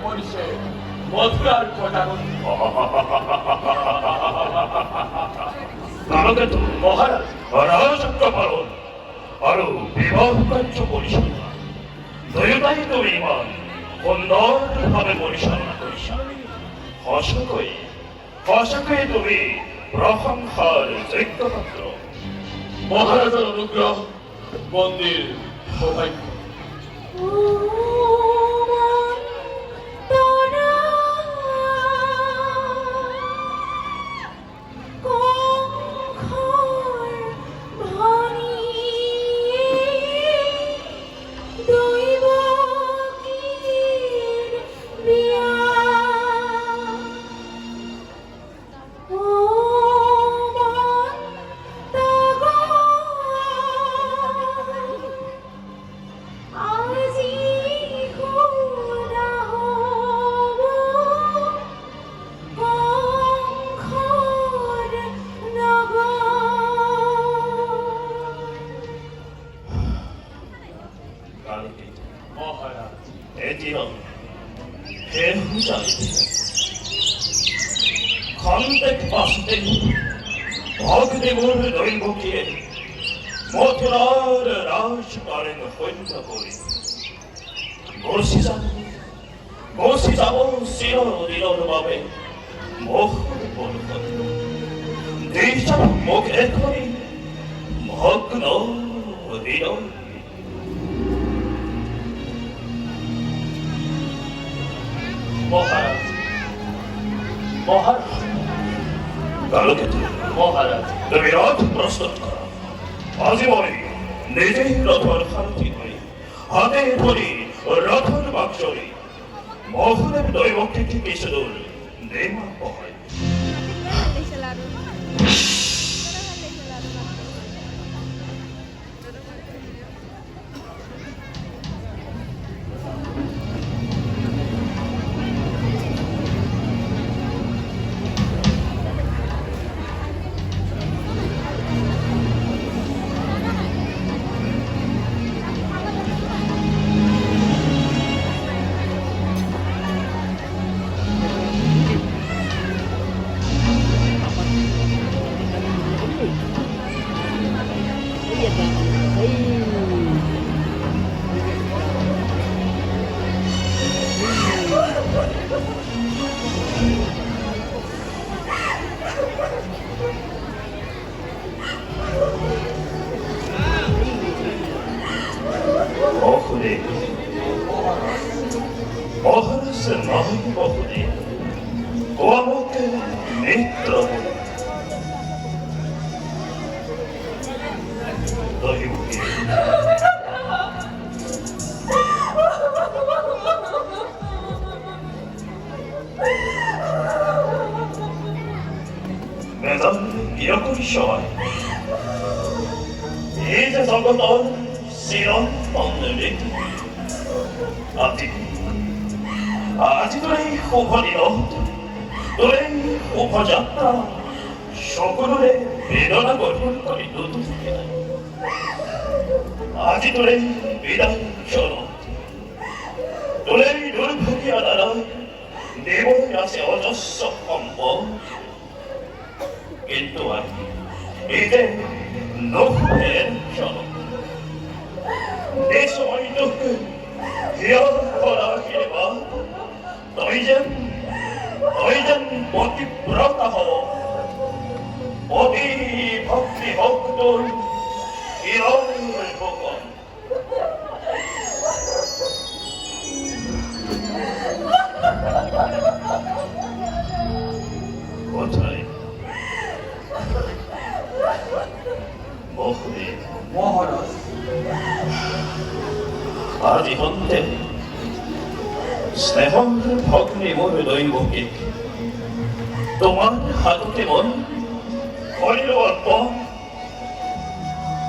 মনীষে মথুরার ঘটানো আমাকে তো মহারাজ রাজত্ব পালন আরো বিবাহ কার্য পরিচালনা দুয়োটাই তুমি ইমান সুন্দরভাবে পরিচালনা করিস হসকে তুমি প্রশংসার যোগ্যপাত্র। মহারাজের অনুগ্রহ মন্দির সৌভাগ্য মহারাজ খন্তেক পাশে ভগদেবর দৈবকে মথুরার রাজ করেন সৈন্য করে বসি যাব চিরদিনৰ বাবে মোহৰ বৰষুণ দেশ মোক এখনি ভগ্ন হৃদয়। মহারাজ মহারাজ কালকেতু মহারাজ তুমি রথ প্রস্তুত করো। আজি মই নিজেই রথর সারথি হই হাতে ধরি রথর বাক্সরে মহদেব দৈবকে কিছু দূর নেমা হয়। মহারাজ নয় বহুদে ও আমাকে মিত্র মেদান ইয়কুরি সবাই এই যে জগতর চিরন্তন রীতি আজি তোর এই শুভ দিনত তোর এই শুভ যাত্রা সকলোৰে বেদনা গঠন কৰি নতুন আজি তোৰ এই বিদায় ক্ষণত তোৰ এই দুৰ্ভগীয়া দ্বাৰা দেৱলৈ আছে অজস্ৰ সম্পদ কিন্তু আজি এই যে নশুভেৰ ক্ষণত এই সময়টোক হিয়ৰ কৰা আশীৰ্বাদ তই যেন পতিব্ৰতা হ অতি ভক্তি ভক্তৰ হিৰৰ ভগৱান কোথায় বহুদিন মহারাজ আজি হন্তে স্নেহৰ ভগ্নী মোৰ দৈৱকে তোমাৰ হাততে মন কৰিলো অৰ্পণ